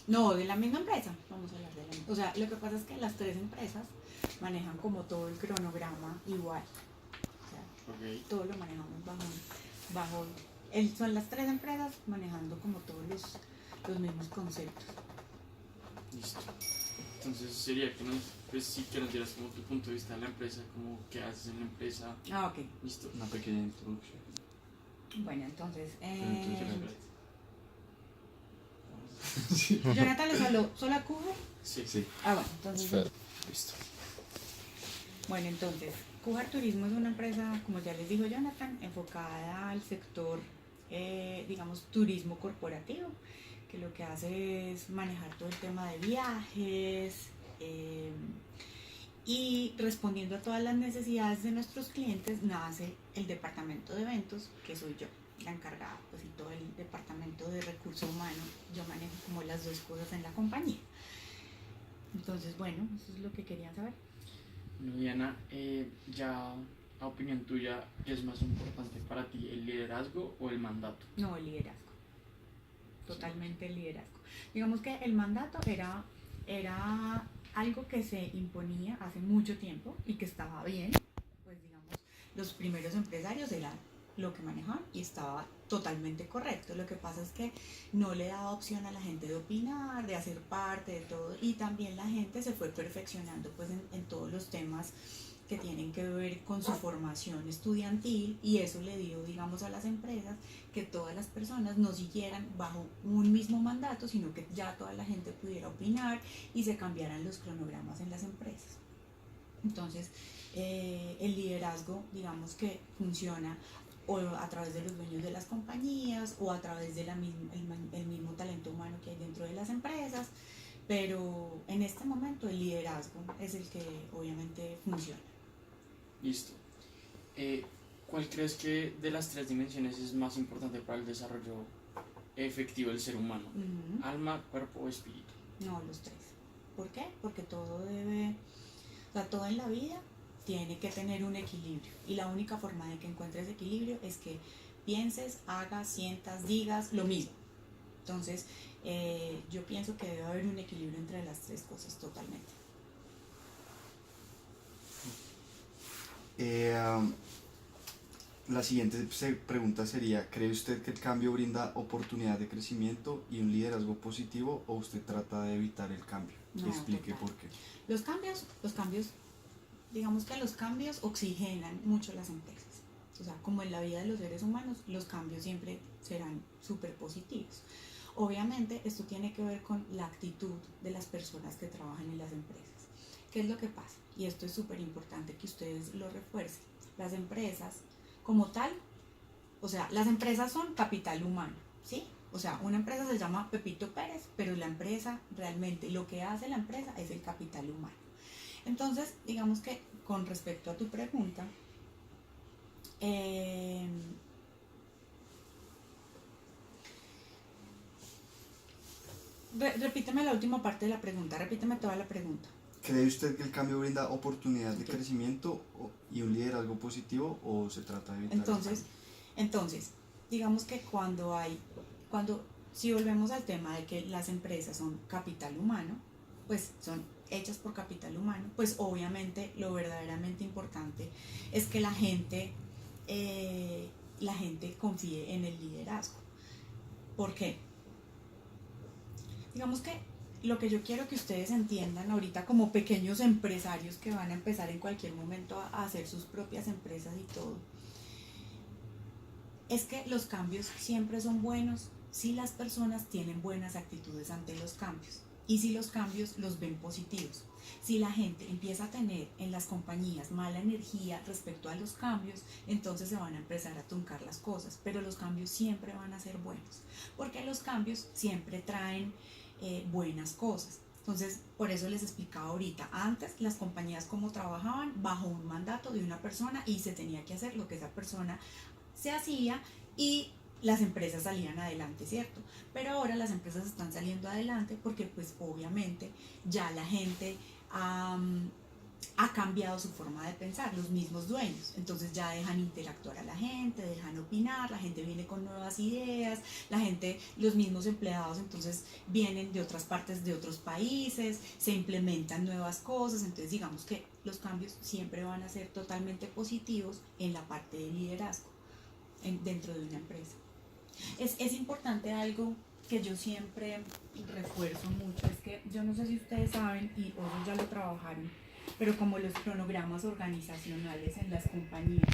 No, de la misma empresa, vamos a hablar de la misma. O sea, lo que pasa es que las tres empresas manejan como todo el cronograma igual. O sea, Ok, todo lo manejamos bajo son las tres empresas manejando como todos los mismos conceptos. listo. Entonces sería que nos, pues sí, que nos dieras como tu punto de vista de la empresa, como qué haces en la empresa. Ah, ok. Listo. Una pequeña introducción. Bueno, entonces, Pero entonces, Sí. Jonathan les habló solo a Cuba. Sí. sí, Ah, bueno, entonces, espera. Listo. bueno, entonces, Cujar Turismo es una empresa, como ya les dijo Jonathan, enfocada al sector, digamos, turismo corporativo, que lo que hace es manejar todo el tema de viajes y respondiendo a todas las necesidades de nuestros clientes, nace el departamento de eventos, que soy yo, la encargada, pues y todo el departamento de recursos humanos, yo manejo como las dos cosas en la compañía. Entonces, bueno, eso es lo que querían saber. Bueno, Diana, ya a opinión tuya, ¿qué es más importante para ti, el liderazgo o el mandato? No, el liderazgo. Totalmente el liderazgo. Digamos que el mandato era algo que se imponía hace mucho tiempo y que estaba bien. Pues digamos, los primeros empresarios eran lo que manejaban y estaba totalmente correcto. Lo que pasa es que no le daba opción a la gente de opinar, de hacer parte de todo, y también la gente se fue perfeccionando pues en todos los temas que tienen que ver con su formación estudiantil, y eso le dio, digamos, a las empresas que todas las personas no siguieran bajo un mismo mandato, sino que ya toda la gente pudiera opinar y se cambiaran los cronogramas en las empresas. Entonces, el liderazgo, digamos que funciona o a través de los dueños de las compañías o a través del el mismo talento humano que hay dentro de las empresas, pero en este momento el liderazgo es el que obviamente funciona. Listo. ¿Cuál crees que de las tres dimensiones es más importante para el desarrollo efectivo del ser humano? ¿Alma, cuerpo o espíritu? No, los tres. ¿Por qué? Porque todo debe, o sea, todo en la vida tiene que tener un equilibrio, y la única forma de que encuentres equilibrio es que pienses, hagas, sientas, digas lo mismo. Entonces, yo pienso que debe haber un equilibrio entre las tres cosas totalmente. La siguiente pregunta sería, ¿cree usted que el cambio brinda oportunidad de crecimiento y un liderazgo positivo, o usted trata de evitar el cambio? No, Explique total. por qué. Los cambios, digamos que los cambios oxigenan mucho las empresas. O sea, como en la vida de los seres humanos, los cambios siempre serán súper positivos. Obviamente, esto tiene que ver con la actitud de las personas que trabajan en las empresas. ¿Qué es lo que pasa? Y esto es súper importante que ustedes lo refuercen. Las empresas, como tal, o sea, las empresas son capital humano, ¿sí? O sea, una empresa se llama Pepito Pérez, pero la empresa realmente, lo que hace la empresa es el capital humano. Entonces, digamos que con respecto a tu pregunta, repíteme la última parte de la pregunta, repíteme toda la pregunta. ¿Cree usted que el cambio brinda oportunidad de crecimiento y un liderazgo positivo, o se trata de evitar Entonces, digamos que si volvemos al tema de que las empresas son capital humano, pues son hechas por capital humano, pues obviamente lo verdaderamente importante es que la gente confíe en el liderazgo. ¿Por qué? Digamos que lo que yo quiero que ustedes entiendan ahorita como pequeños empresarios que van a empezar en cualquier momento a hacer sus propias empresas y todo, es que los cambios siempre son buenos si las personas tienen buenas actitudes ante los cambios y si los cambios los ven positivos. Si la gente empieza a tener en las compañías mala energía respecto a los cambios, entonces se van a empezar a truncar las cosas, pero los cambios siempre van a ser buenos, porque los cambios siempre traen buenas cosas. Entonces, por eso les explicaba ahorita, antes las compañías como trabajaban bajo un mandato de una persona y se tenía que hacer lo que esa persona se hacía y las empresas salían adelante, ¿cierto? Pero ahora las empresas están saliendo adelante porque pues obviamente ya la gente ha cambiado su forma de pensar, los mismos dueños. Entonces ya dejan interactuar a la gente, dejan opinar, la gente viene con nuevas ideas, la gente, los mismos empleados entonces vienen de otras partes de otros países, se implementan nuevas cosas, entonces digamos que los cambios siempre van a ser totalmente positivos en la parte de liderazgo dentro de una empresa. Es importante algo que yo siempre refuerzo mucho, es que yo no sé si ustedes saben y otros ya lo trabajaron, pero como los cronogramas organizacionales en las compañías.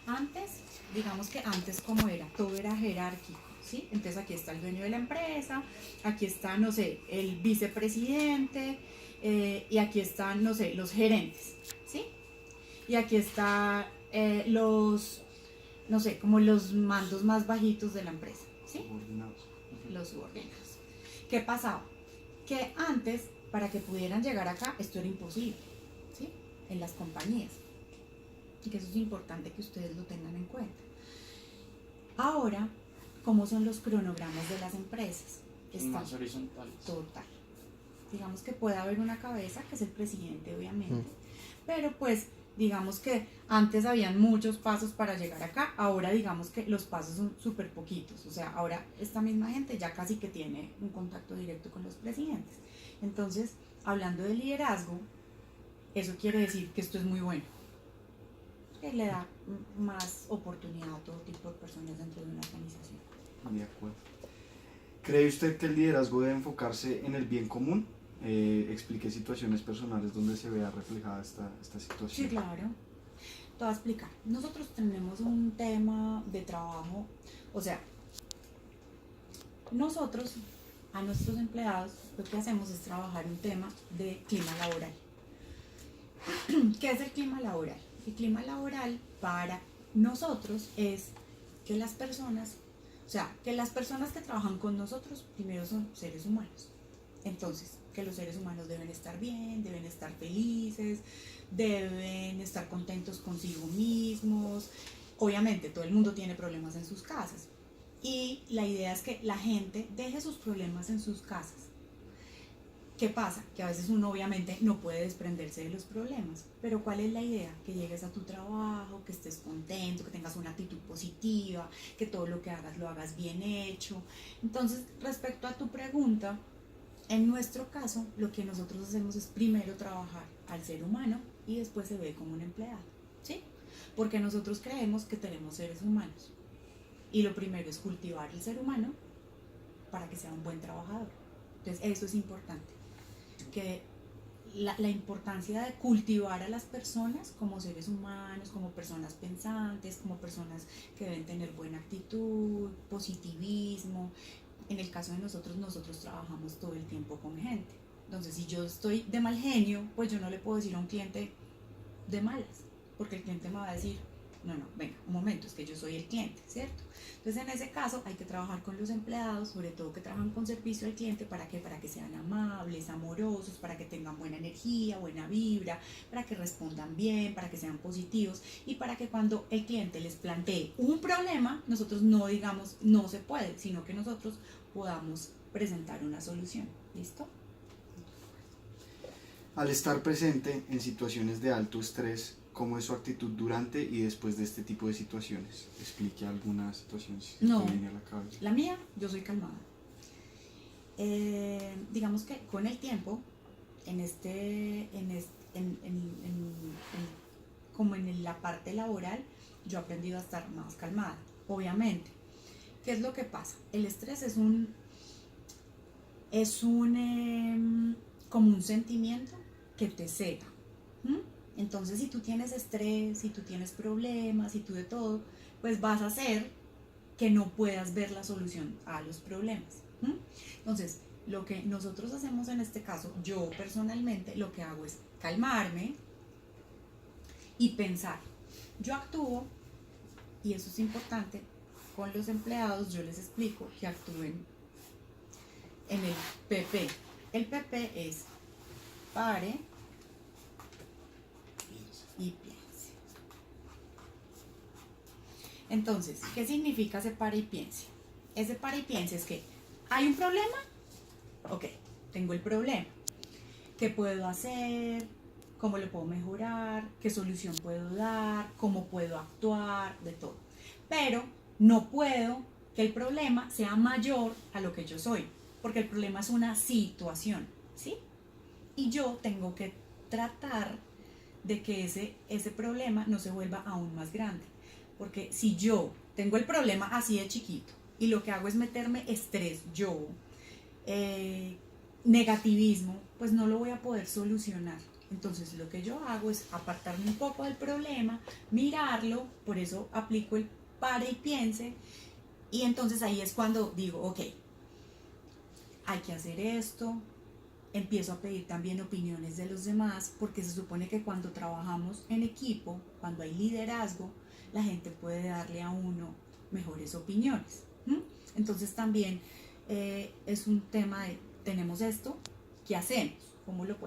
Antes, digamos que antes como era, todo era jerárquico, ¿sí? Entonces aquí está el dueño de la empresa, aquí está, no sé, el vicepresidente, y aquí están, no sé, los gerentes, ¿sí? Y aquí está los, no sé, como los mandos más bajitos de la empresa, ¿sí? Subordinados. Los subordinados. ¿Qué pasaba? Que antes, para que pudieran llegar acá, esto era imposible, ¿sí? En las compañías. Y que eso es importante que ustedes lo tengan en cuenta. Ahora, ¿cómo son los cronogramas de las empresas? Son más horizontales. Total. Digamos que puede haber una cabeza, que es el presidente, obviamente, pero pues digamos que antes habían muchos pasos para llegar acá, ahora digamos que los pasos son súper poquitos, o sea, ahora esta misma gente ya casi que tiene un contacto directo con los presidentes. Entonces, hablando de liderazgo, eso quiere decir que esto es muy bueno, que le da más oportunidad a todo tipo de personas dentro de una organización. De acuerdo. ¿Cree usted que el liderazgo debe enfocarse en el bien común? Explique situaciones personales donde se vea reflejada esta situación. Sí, claro. Te voy a explicar. Nosotros tenemos un tema de trabajo, o sea, nosotros a nuestros empleados lo que hacemos es trabajar un tema de clima laboral. ¿Qué es el clima laboral? El clima laboral para nosotros es que las personas, o sea, que las personas que trabajan con nosotros primero son seres humanos. Entonces, que los seres humanos deben estar bien, deben estar felices, deben estar contentos consigo mismos. Obviamente, todo el mundo tiene problemas en sus casas. Y la idea es que la gente deje sus problemas en sus casas. ¿Qué pasa? Que a veces uno obviamente no puede desprenderse de los problemas, pero ¿cuál es la idea? Que llegues a tu trabajo, que estés contento, que tengas una actitud positiva, que todo lo que hagas lo hagas bien hecho. Entonces, respecto a tu pregunta, en nuestro caso, lo que nosotros hacemos es primero trabajar al ser humano y después se ve como un empleado, ¿sí? Porque nosotros creemos que tenemos seres humanos y lo primero es cultivar el ser humano para que sea un buen trabajador. Entonces, eso es importante, que la importancia de cultivar a las personas como seres humanos, como personas pensantes, como personas que deben tener buena actitud, positivismo. En el caso de nosotros trabajamos todo el tiempo con gente. Entonces, si yo estoy de mal genio, pues yo no le puedo decir a un cliente de malas, porque el cliente me va a decir, no, venga, un momento, es que yo soy el cliente, ¿cierto? Entonces, en ese caso, hay que trabajar con los empleados, sobre todo que trabajan con servicio al cliente, ¿para qué? Para que sean amables, amorosos, para que tengan buena energía, buena vibra, para que respondan bien, para que sean positivos y para que cuando el cliente les plantee un problema, nosotros no digamos no se puede, sino que nosotros podamos presentar una solución. ¿Listo? Al estar presente en situaciones de alto estrés, ¿cómo es su actitud durante y después de este tipo de situaciones? Explique alguna situación si No, viene a la cabeza. La mía, yo soy calmada. Digamos que con el tiempo, como en la parte laboral, yo he aprendido a estar más calmada, obviamente. ¿Qué es lo que pasa? El estrés es como un sentimiento que te cega. Entonces, si tú tienes estrés, si tú tienes problemas, si tú de todo, pues vas a hacer que no puedas ver la solución a los problemas. Entonces, lo que nosotros hacemos en este caso, yo personalmente, lo que hago es calmarme y pensar. Yo actúo, y eso es importante, con los empleados yo les explico que actúen en el PP. El PP es pare y piense. Entonces, ¿qué significa ese pare y piense? Ese pare y piense es que ¿hay un problema? Ok, tengo el problema. ¿Qué puedo hacer? cómo lo puedo mejorar, qué solución puedo dar, cómo puedo actuar, de todo. Pero no puedo que el problema sea mayor a lo que yo soy, porque el problema es una situación, ¿sí? Y yo tengo que tratar de que ese problema no se vuelva aún más grande, porque si yo tengo el problema así de chiquito y lo que hago es meterme estrés, negativismo, pues no lo voy a poder solucionar. Entonces lo que yo hago es apartarme un poco del problema, mirarlo, por eso aplico el pare y piense, y entonces ahí es cuando digo, ok, hay que hacer esto, empiezo a pedir también opiniones de los demás, porque se supone que cuando trabajamos en equipo, cuando hay liderazgo, la gente puede darle a uno mejores opiniones. Entonces también es un tema de, tenemos esto, ¿qué hacemos?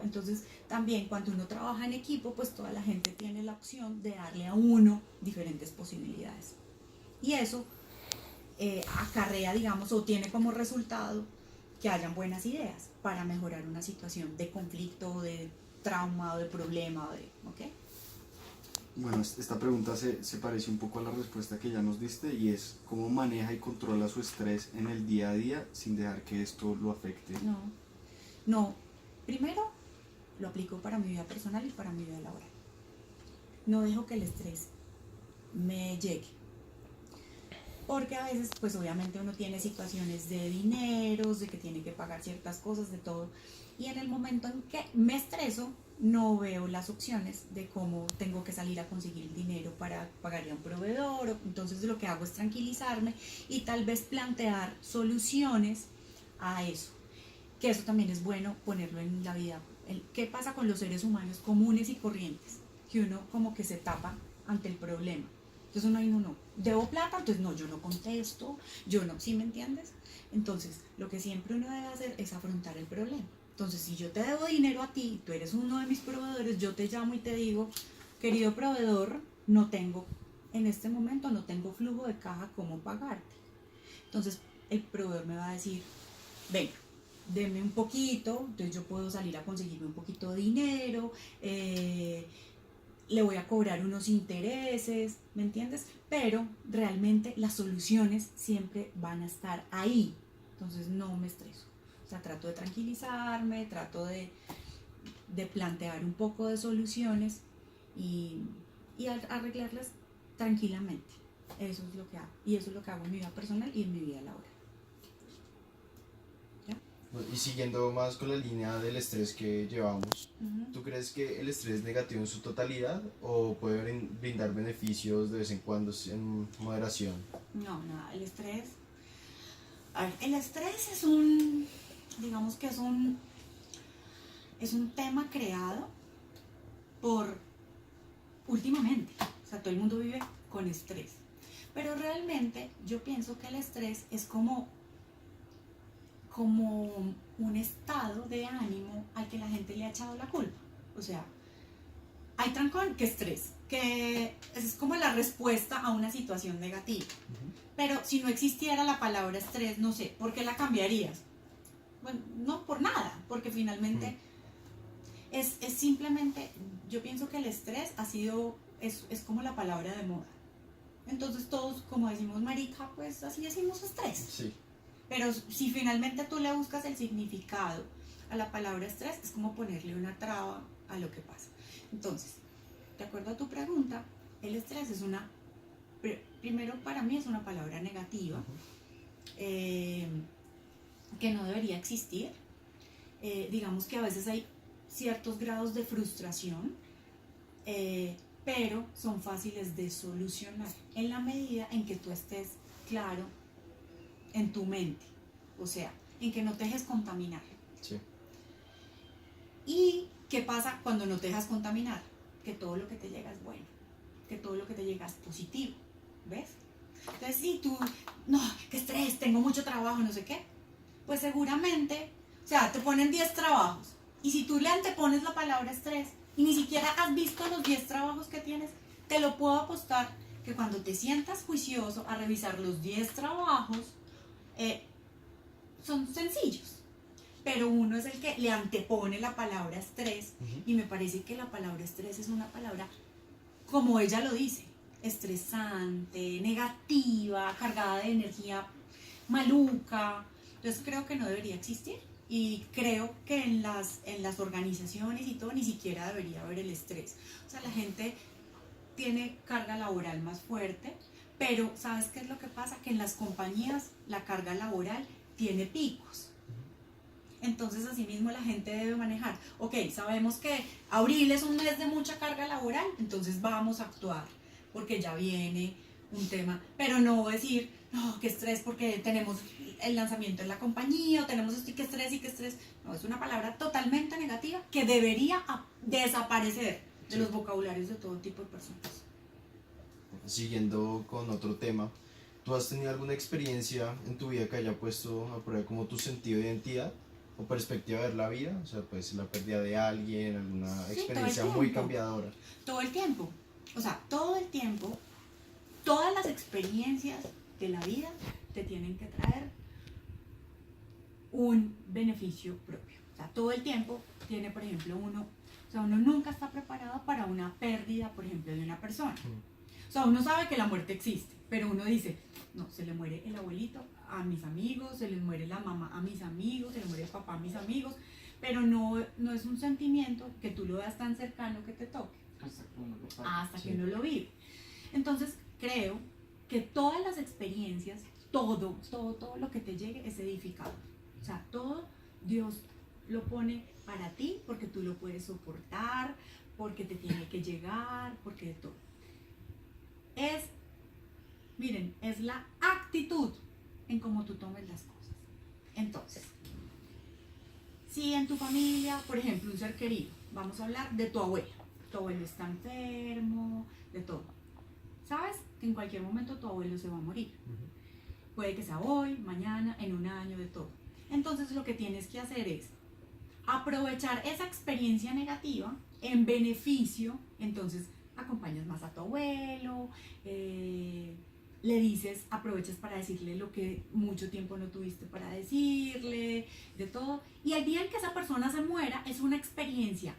Entonces también cuando uno trabaja en equipo, pues toda la gente tiene la opción de darle a uno diferentes posibilidades. Y eso acarrea, digamos, o tiene como resultado que hayan buenas ideas para mejorar una situación de conflicto, de trauma o de problema, ¿ok? Bueno, esta pregunta se parece un poco a la respuesta que ya nos diste, y es ¿cómo maneja y controla su estrés en el día a día sin dejar que esto lo afecte? No, primero lo aplico para mi vida personal y para mi vida laboral. No dejo que el estrés me llegue, porque a veces pues obviamente uno tiene situaciones de dineros, de que tiene que pagar ciertas cosas, de todo, y en el momento en que me estreso no veo las opciones de cómo tengo que salir a conseguir el dinero para pagarle a un proveedor. Entonces lo que hago es tranquilizarme y tal vez plantear soluciones a eso, que eso también es bueno ponerlo en la vida. ¿Qué pasa con los seres humanos comunes y corrientes? Que uno como que se tapa ante el problema. Entonces uno ahí no, debo plata, entonces no, yo no contesto, yo no, ¿sí me entiendes? Entonces lo que siempre uno debe hacer es afrontar el problema. Entonces si yo te debo dinero a ti, tú eres uno de mis proveedores, yo te llamo y te digo, querido proveedor, no tengo, en este momento no tengo flujo de caja, ¿cómo pagarte? Entonces el proveedor me va a decir, venga, deme un poquito, entonces yo puedo salir a conseguirme un poquito de dinero, le voy a cobrar unos intereses, ¿me entiendes? Pero realmente las soluciones siempre van a estar ahí, entonces no me estreso. O sea, trato de tranquilizarme, trato de plantear un poco de soluciones y arreglarlas tranquilamente. Eso es lo que hago. Y eso es lo que hago en mi vida personal y en mi vida laboral. Y siguiendo más con la línea del estrés que llevamos, ¿tú crees que el estrés es negativo en su totalidad o puede brindar beneficios de vez en cuando en moderación? No, el estrés... A ver, el estrés es un... digamos que es un tema creado por... últimamente. O sea, todo el mundo vive con estrés. Pero realmente yo pienso que el estrés es como un estado de ánimo al que la gente le ha echado la culpa. O sea, hay trancón, que estrés, que es como la respuesta a una situación negativa. Pero si no existiera la palabra estrés, no sé, ¿por qué la cambiarías? Bueno, no por nada, porque finalmente es simplemente, yo pienso que el estrés es como la palabra de moda. Entonces todos, como decimos marica, pues así decimos estrés. Sí. Pero si finalmente tú le buscas el significado a la palabra estrés, es como ponerle una traba a lo que pasa. Entonces, de acuerdo a tu pregunta, el estrés es primero para mí es una palabra negativa, que no debería existir. Digamos que a veces hay ciertos grados de frustración, pero son fáciles de solucionar en la medida en que tú estés claro en tu mente, o sea, en que no te dejes contaminar. Sí. ¿Y qué pasa cuando no te dejas contaminar? Que todo lo que te llega es bueno, que todo lo que te llega es positivo, ¿ves? Entonces, si tú, no, qué estrés, tengo mucho trabajo, no sé qué, pues seguramente, o sea, te ponen 10 trabajos, y si tú le antepones la palabra estrés, y ni siquiera has visto los 10 trabajos que tienes, te lo puedo apostar que cuando te sientas juicioso a revisar los 10 trabajos, son sencillos. pero uno es el que le antepone la palabra estrés, y me parece que la palabra estrés es una palabra, como ella lo dice, estresante, negativa, cargada de energía maluca. Entonces creo que no debería existir, y creo que en las organizaciones y todo ni siquiera debería haber el estrés. O sea, la gente tiene carga laboral más fuerte, pero ¿sabes qué es lo que pasa? Que en las compañías la carga laboral tiene picos. Entonces así mismo la gente debe manejar. Ok, sabemos que abril es un mes de mucha carga laboral, entonces vamos a actuar porque ya viene un tema, pero no decir, no, qué estrés porque tenemos el lanzamiento en la compañía, o tenemos esto y qué estrés y qué estrés. No, es una palabra totalmente negativa que debería desaparecer de los vocabularios de todo tipo de personas. Siguiendo con otro tema, ¿tú has tenido alguna experiencia en tu vida que haya puesto a prueba como tu sentido de identidad o perspectiva de ver la vida? O sea, pues la pérdida de alguien, alguna Sí, experiencia todo el muy tiempo. cambiadora. Todo el tiempo. O sea, todo el tiempo, todas las experiencias de la vida te tienen que traer un beneficio propio. O sea, todo el tiempo tiene, por ejemplo, uno nunca está preparado para una pérdida, por ejemplo, de una persona. O sea, uno sabe que la muerte existe, pero uno dice, no, se le muere el abuelito a mis amigos, se les muere la mamá a mis amigos, se le muere el papá a mis amigos, pero no es un sentimiento que tú lo veas tan cercano que te toque, hasta que uno lo vive. Entonces, creo que todas las experiencias, todo lo que te llegue es edificado. O sea, todo Dios lo pone para ti porque tú lo puedes soportar, porque te tiene que llegar, porque de todo. Miren, es la actitud en cómo tú tomes las cosas. Entonces, si en tu familia, por ejemplo, un ser querido, vamos a hablar de tu abuelo está enfermo, de todo. ¿Sabes? Que en cualquier momento tu abuelo se va a morir. Puede que sea hoy, mañana, en un año, de todo. Entonces lo que tienes que hacer es aprovechar esa experiencia negativa en beneficio. Entonces acompañas más a tu abuelo, le dices, aprovechas para decirle lo que mucho tiempo no tuviste para decirle, de todo. Y el día en que esa persona se muera es una experiencia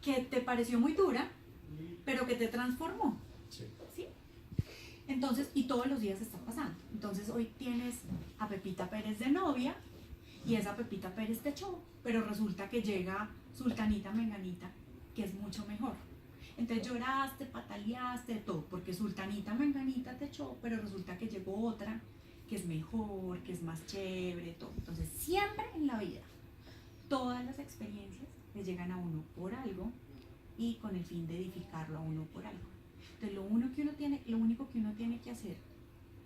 que te pareció muy dura, pero que te transformó. ¿Sí? Entonces, y todos los días está pasando. Entonces hoy tienes a Pepita Pérez de novia, y esa Pepita Pérez te echó, pero resulta que llega Sultanita Menganita, que es mucho mejor. Entonces lloraste, pataleaste, todo, porque Sultanita Menganita te echó, pero resulta que llegó otra que es mejor, que es más chévere, todo. Entonces siempre en la vida, todas las experiencias le llegan a uno por algo, y con el fin de edificarlo a uno por algo. Entonces lo único que uno tiene que hacer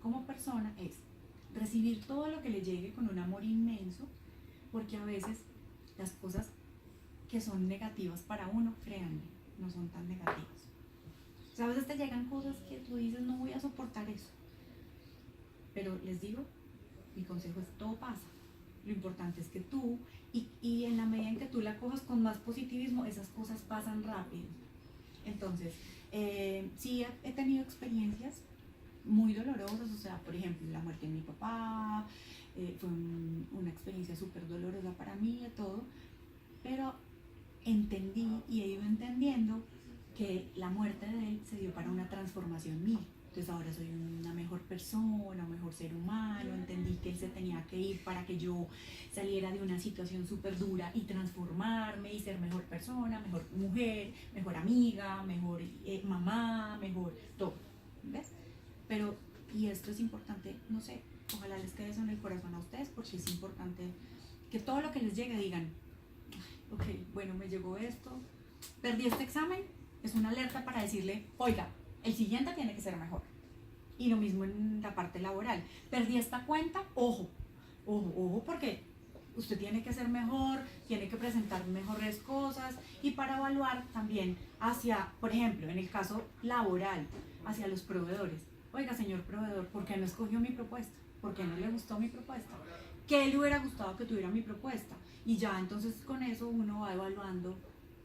como persona es recibir todo lo que le llegue con un amor inmenso, porque a veces las cosas que son negativas para uno, créanme, no son tan negativas. O sea, a veces te llegan cosas que tú dices, no voy a soportar eso. Pero les digo, mi consejo es, todo pasa. Lo importante es que tú, y en la medida en que tú la cojas con más positivismo, esas cosas pasan rápido. Entonces, sí he tenido experiencias muy dolorosas, o sea, por ejemplo, la muerte de mi papá, fue una experiencia súper dolorosa para mí, de todo, pero entendí y he ido entendiendo que la muerte de él se dio para una transformación mía. Entonces ahora soy una mejor persona, un mejor ser humano, entendí que él se tenía que ir para que yo saliera de una situación súper dura y transformarme y ser mejor persona, mejor mujer, mejor amiga, mejor mamá, mejor todo, ¿ves? Pero, y esto es importante, no sé, ojalá les quede eso en el corazón a ustedes, porque es importante que todo lo que les llegue digan, ok, bueno, me llegó esto, perdí este examen, es una alerta para decirle, oiga, el siguiente tiene que ser mejor. Y lo mismo en la parte laboral. Perdí esta cuenta, ojo, porque usted tiene que ser mejor, tiene que presentar mejores cosas, y para evaluar también hacia, por ejemplo, en el caso laboral, hacia los proveedores. Oiga, señor proveedor, ¿por qué no escogió mi propuesta? ¿Por qué no le gustó mi propuesta? ¿Qué le hubiera gustado que tuviera mi propuesta? Y ya entonces con eso uno va evaluando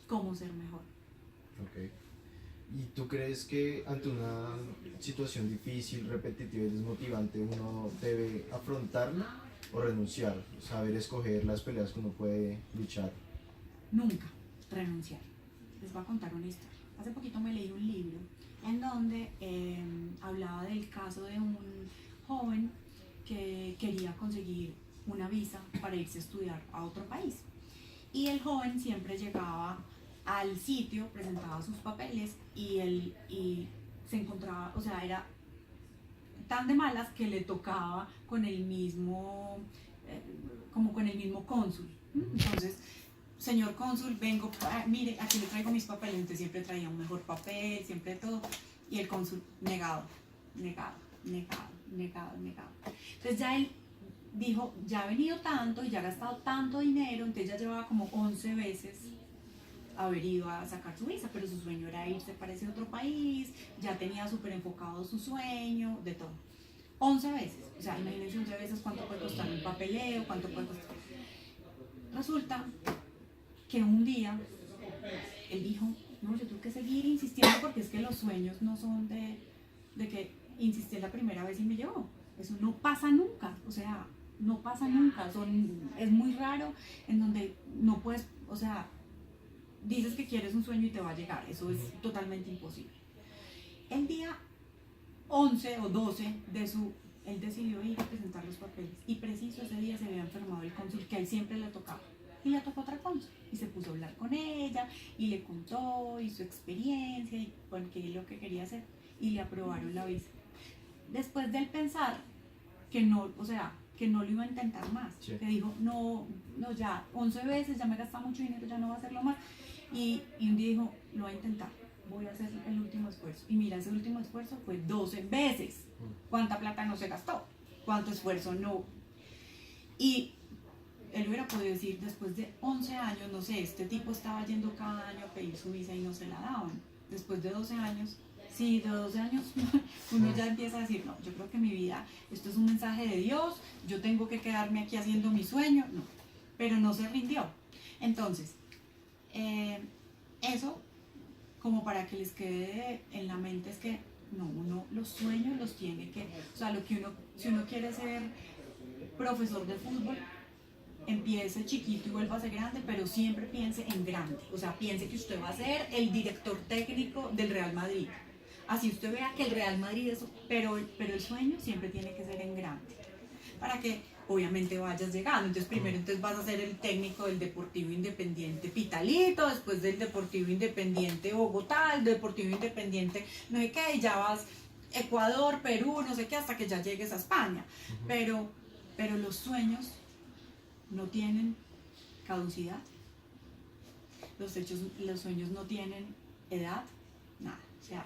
cómo ser mejor. Ok. ¿Y tú crees que ante una situación difícil, repetitiva y desmotivante uno debe afrontarla o renunciar, saber escoger las peleas que uno puede luchar. Nunca renunciar. Les voy a contar una historia. Hace poquito me leí un libro en donde hablaba del caso de un joven que quería conseguir una visa para irse a estudiar a otro país. Y el joven siempre llegaba al sitio, presentaba sus papeles y se encontraba, o sea, era tan de malas que le tocaba con el mismo, como con el mismo cónsul. Entonces, señor cónsul, vengo, mire, aquí le traigo mis papeles. Entonces siempre traía un mejor papel, siempre todo. Y el cónsul, negado. Entonces ya él dijo, ya ha venido tanto y ya ha gastado tanto dinero, entonces ya llevaba como 11 veces haber ido a sacar su visa, pero su sueño era irse para ese otro país, ya tenía súper enfocado su sueño, de todo. 11 veces, o sea, imagínense 11 veces cuánto puede costar un papeleo, cuánto puede costar. Resulta que un día él dijo, no, yo tengo que seguir insistiendo porque es que los sueños no son de que insistí la primera vez y me llevó. Eso no pasa nunca, o sea, no pasa nunca. Es muy raro en donde no puedes, o sea, dices que quieres un sueño y te va a llegar. Eso es totalmente imposible. El día 11 o 12 él decidió ir a presentar los papeles y preciso ese día se había enfermado el cónsul que a él siempre le tocaba. Y le tocó otra cónsul y se puso a hablar con ella y le contó y su experiencia y qué es lo que quería hacer y le aprobaron la visa. Después de él pensar que no, o sea, que no lo iba a intentar más, sí, que dijo, no, ya 11 veces, ya me gasta mucho dinero, ya no va a hacerlo más. Y un día dijo, lo voy a intentar, voy a hacer el último esfuerzo. Y mira, ese último esfuerzo fue 12 veces. ¿Cuánta plata no se gastó? ¿Cuánto esfuerzo no? Y él hubiera podido decir, después de 11 años, no sé, este tipo estaba yendo cada año a pedir su visa y no se la daban. Después de 12 años, sí, de 12 años, uno ya empieza a decir, no, yo creo que mi vida, esto es un mensaje de Dios, yo tengo que quedarme aquí haciendo mi sueño, no, pero no se rindió. Entonces, eso, como para que les quede en la mente, es que no, uno los sueños los tiene que, o sea, si uno quiere ser profesor de fútbol, empiece chiquito y vuelva a ser grande, pero siempre piense en grande. O sea, piense que usted va a ser el director técnico del Real Madrid. Así usted vea que el Real Madrid es, pero el sueño siempre tiene que ser en grande. Para que obviamente vayas llegando. Entonces primero vas a ser el técnico del Deportivo Independiente Pitalito, después del Deportivo Independiente Bogotá, el Deportivo Independiente no sé qué, y ya vas Ecuador, Perú, no sé qué, hasta que ya llegues a España. Pero los sueños no tienen caducidad, los sueños no tienen edad, nada. O sea,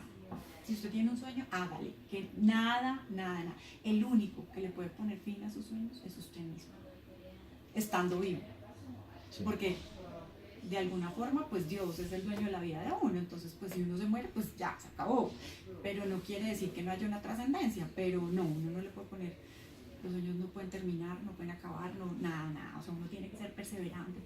si usted tiene un sueño, hágale, que nada. El único que le puede poner fin a sus sueños es usted mismo, estando vivo. Sí. Porque de alguna forma, pues Dios es el dueño de la vida de uno, entonces pues si uno se muere, pues ya, se acabó. Pero no quiere decir que no haya una trascendencia, pero no, uno no le puede poner. Los sueños no pueden terminar, no pueden acabar, no, nada. O sea, uno tiene que ser perseverante,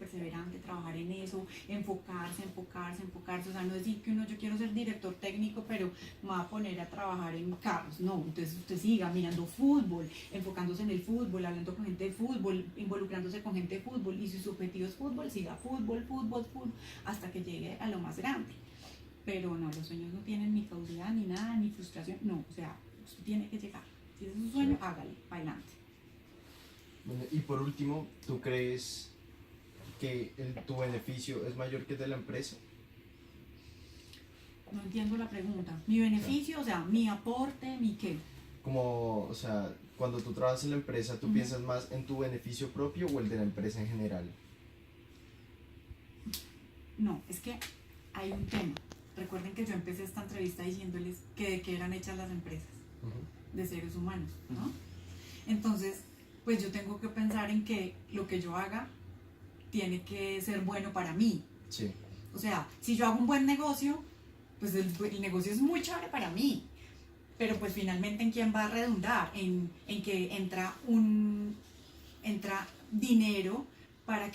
trabajar en eso, enfocarse. O sea, no decir que yo quiero ser director técnico, pero me va a poner a trabajar en carros. No, entonces usted siga mirando fútbol, enfocándose en el fútbol, hablando con gente de fútbol, involucrándose con gente de fútbol. Y si su objetivo es fútbol, siga fútbol, hasta que llegue a lo más grande. Pero no, los sueños no tienen ni caducidad, ni nada, ni frustración. No, o sea, usted tiene que llegar. Si es un sueño, hágale, para adelante. Bueno, y por último, ¿tú crees que tu beneficio es mayor que el de la empresa? No entiendo la pregunta. ¿Mi beneficio? O sea, ¿mi aporte? ¿Mi qué? Como, o sea, cuando tú trabajas en la empresa, ¿tú piensas más en tu beneficio propio o el de la empresa en general? No, es que hay un tema. Recuerden que yo empecé esta entrevista diciéndoles que de qué eran hechas las empresas. De seres humanos, ¿no? Entonces, pues yo tengo que pensar en que lo que yo haga tiene que ser bueno para mí. Sí. O sea, si yo hago un buen negocio, pues el negocio es muy chévere para mí. Pero pues finalmente, ¿en quién va a redundar? En que entra dinero para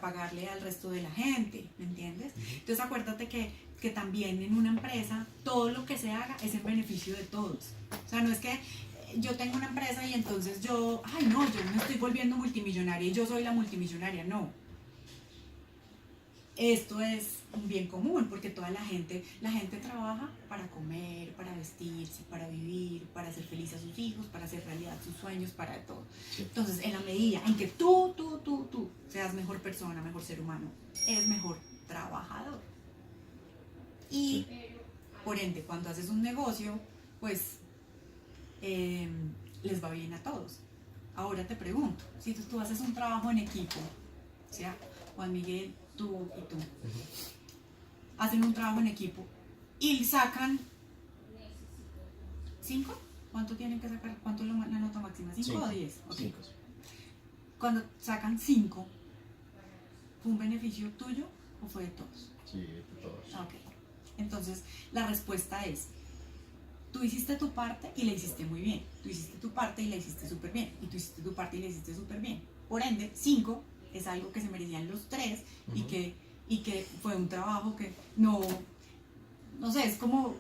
pagarle al resto de la gente, ¿me entiendes? Entonces acuérdate que también en una empresa todo lo que se haga es en beneficio de todos. O sea, no es que yo tengo una empresa y entonces yo me estoy volviendo multimillonaria y yo soy la multimillonaria. No. Esto es un bien común porque la gente trabaja para comer, para vestirse, para vivir, para hacer feliz a sus hijos, para hacer realidad sus sueños, para todo. Sí. Entonces, en la medida en que tú seas mejor persona, mejor ser humano, eres mejor trabajador. Y, por ende, cuando haces un negocio, pues les va bien a todos. Ahora te pregunto, si tú haces un trabajo en equipo, o sea, Juan Miguel, tú y tú, hacen un trabajo en equipo y sacan 5, ¿cuánto tienen que sacar? ¿Cuánto es la nota máxima? ¿5 o 10? Okay. Cuando sacan 5, ¿fue un beneficio tuyo o fue de todos? Sí, de todos. Ok. Entonces, la respuesta es, tú hiciste tu parte y la hiciste muy bien. Tú hiciste tu parte y la hiciste súper bien. Y tú hiciste tu parte y la hiciste súper bien. Por ende, 5 es algo que se merecían los 3 y que fue un trabajo que no sé, es como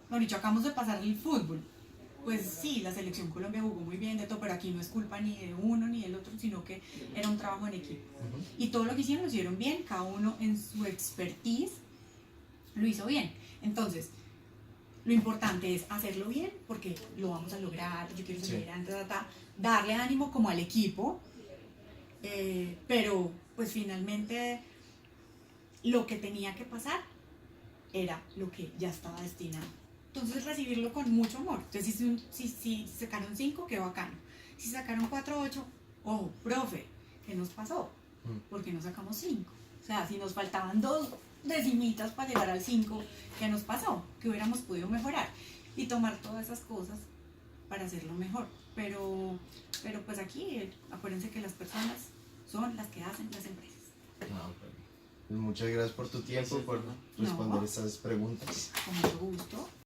lo dicho, acabamos de pasar el fútbol. Pues sí, la selección Colombia jugó muy bien de todo, pero aquí no es culpa ni de uno ni del otro, sino que era un trabajo en equipo. Y todo lo que hicieron lo hicieron bien, cada uno en su expertise lo hizo bien. Entonces, lo importante es hacerlo bien porque lo vamos a lograr. Yo quiero salir darle ánimo como al equipo, pero pues finalmente lo que tenía que pasar era lo que ya estaba destinado. Entonces recibirlo con mucho amor. Entonces si sacaron 5, qué bacano. Si sacaron 4, 8, ojo, profe, ¿qué nos pasó? ¿Por qué no sacamos 5? O sea, si nos faltaban 2 decimitas para llegar al 5, ¿qué nos pasó? ¿Qué hubiéramos podido mejorar? Y tomar todas esas cosas para hacerlo mejor. Pero pues aquí, acuérdense que las personas son las que hacen las empresas. Pues muchas gracias por tu tiempo, por responder estas preguntas. Con mucho gusto.